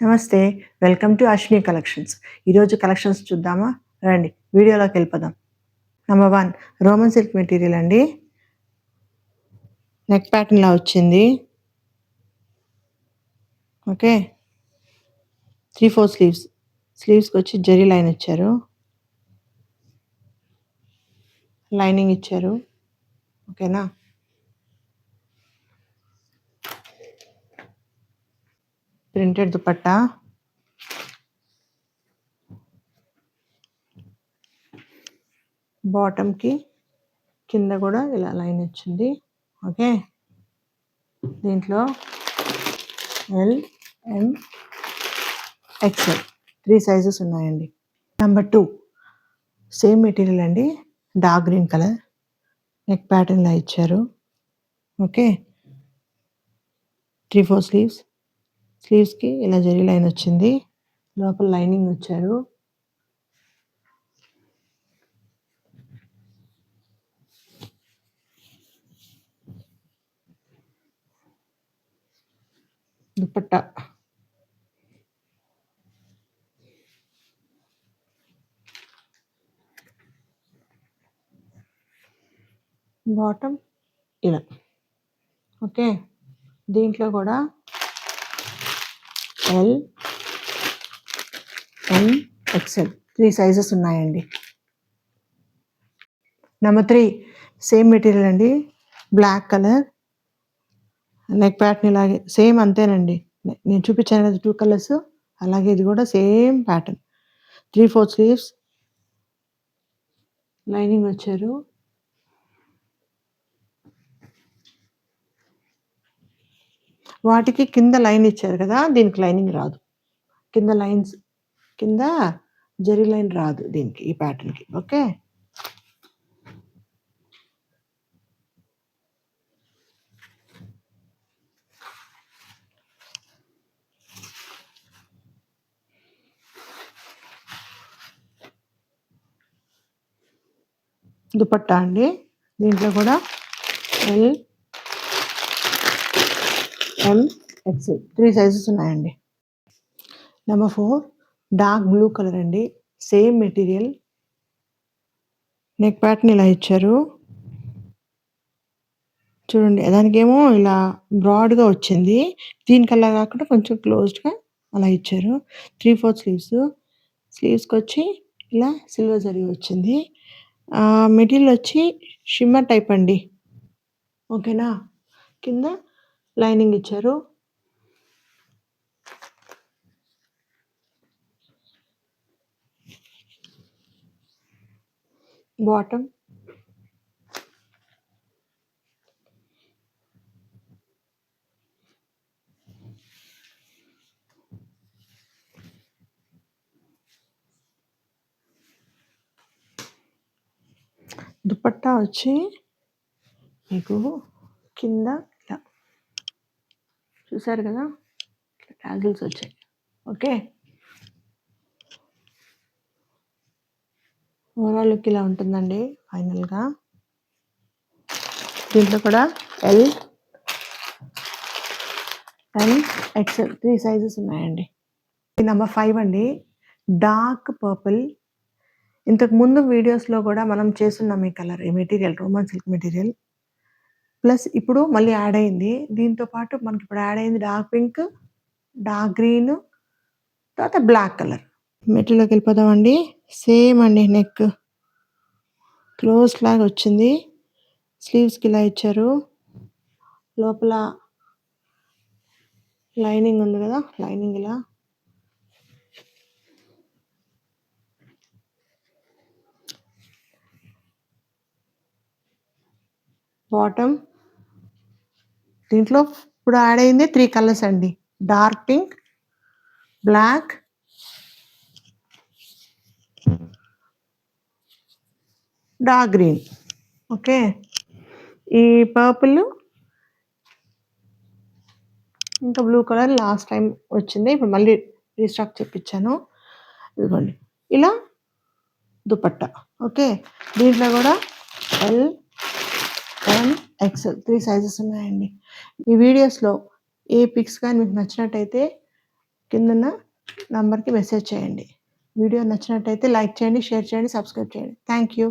నమస్తే. Welcome to Ashwini collections. ఈరోజు collections చూద్దామా? రండి వీడియోలోకి వెళ్ళిపోదాం. నంబర్ 1 రోమన్ సిల్క్ మెటీరియల్ అండి. నెక్ ప్యాటర్న్‌లా వచ్చింది. ఓకే. 3/4 స్లీవ్స్. స్లీవ్స్‌కొచ్చి జరీ లైన్ ఇచ్చారు. లైనింగ్ ఇచ్చారు. ఓకేనా? ప్రింటెడ్ దుపట్టా. బాటమ్‌కి కింద కూడా ఇలా లైన్ వచ్చింది. ఓకే. దీంట్లో ఎల్, ఎం, ఎక్స్ఎల్ 3 సైజెస్ ఉన్నాయండి. నంబర్ 2 సేమ్ మెటీరియల్ అండి. Dark green colour. నెక్ ప్యాటర్న్‌లా ఇచ్చారు. ఓకే. 3/4 స్లీవ్స్. స్లీవ్స్‌కి ఇలా జరీ లైన్ వచ్చింది. లోపల లైనింగ్ వచ్చారు. దుపట్టా. బాటమ్ ఇలా. ఓకే. దీంట్లో కూడా ఎల్, ఎం, ఎక్స్ఎల్ 3 సైజెస్ ఉన్నాయండి. నంబర్ 3 సేమ్ మెటీరియల్ అండి. Black colour. నెక్ ప్యాటర్న్ ఇలాగే సేమ్ అంతేనండి. నేను చూపించాను కదా 2 కలర్స్, అలాగే ఇది కూడా సేమ్ ప్యాటర్న్. 3/4 స్లీవ్స్. లైనింగ్ వచ్చారు. వాటికి కింద లైన్ ఇచ్చారు కదా, దీనికి లైనింగ్ రాదు. కింద లైన్స్, కింద జరీ లైన్ రాదు దీనికి, ఈ ప్యాటర్న్కి. ఓకే. దుపట్టా అండి. దీంట్లో కూడా ఎల్, ఎం, ఎక్స్ఎల్ 3 సైజెస్ ఉన్నాయండి. నంబర్ 4 డార్క్ బ్లూ కలర్ అండి. Same material. నెక్ ప్యాటర్న్ ఇలా ఇచ్చారు. చూడండి, దానికేమో ఇలా బ్రాడ్గా వచ్చింది. దీనికల్లా కాకుండా కొంచెం క్లోజ్డ్గా అలా ఇచ్చారు. 3/4 స్లీవ్స్. స్లీవ్స్కి వచ్చి ఇలా సిల్వర్ జరీ వచ్చింది. మెటీరియల్ వచ్చి షిమ్మర్ టైప్ అండి. ఓకేనా? కింద లైనింగ్ ఇచ్చారు. బాటమ్. దుపట్టా వచ్చి మీకు కింద ఇలా చూసారు కదా, టాజిల్స్ వచ్చాయి. ఓకే. ఓవరాల్ లుక్ ఇలా ఉంటుందండి ఫైనల్గా. దీంట్లో కూడా ఎల్, ఎం, ఎక్స్ఎల్ 3 సైజెస్ ఉన్నాయండి. నంబర్ 5 అండి. Dark purple. ఇంతకు ముందు వీడియోస్లో కూడా మనం చేస్తున్నాం ఈ కలర్, ఈ material Roman silk material. Plus ఇప్పుడు మళ్ళీ యాడ్ అయింది. దీంతో పాటు మనకి ఇప్పుడు యాడ్ అయింది డార్క్ పింక్, డార్క్ గ్రీన్, తర్వాత బ్లాక్ కలర్. మెటీరియల్లోకి వెళ్ళిపోదామండి. సేమ్ అండి. నెక్ క్లోజ్ లాగా వచ్చింది. స్లీవ్స్కి ఇలా ఇచ్చారు. లోపల లైనింగ్ ఉంది కదా, లైనింగ్ ఇలా. బాటమ్. దీంట్లో ఇప్పుడు యాడ్ అయింది 3 కలర్స్ అండి. Dark pink, black, dark green. Okay. ఈ పర్పుల్ ఇంకా బ్లూ కలర్ లాస్ట్ టైం వచ్చింది, ఇప్పుడు మళ్ళీ రీస్టాక్ చేపించాను. ఇదిగోండి ఇలా దుపట్టా. ఓకే. దీంట్లో కూడా ఎల్, ఎం, ఎక్స్ఎల్ 3 సైజెస్ ఉన్నాయండి. ఈ వీడియోస్లో ఏ పిక్స్ కానీ మీకు నచ్చినట్టయితే కిందున్న నంబర్‌కి మెసేజ్ చేయండి. వీడియో నచ్చినట్టయితే లైక్ చేయండి, షేర్ చేయండి, సబ్స్క్రైబ్ చేయండి. Thank you.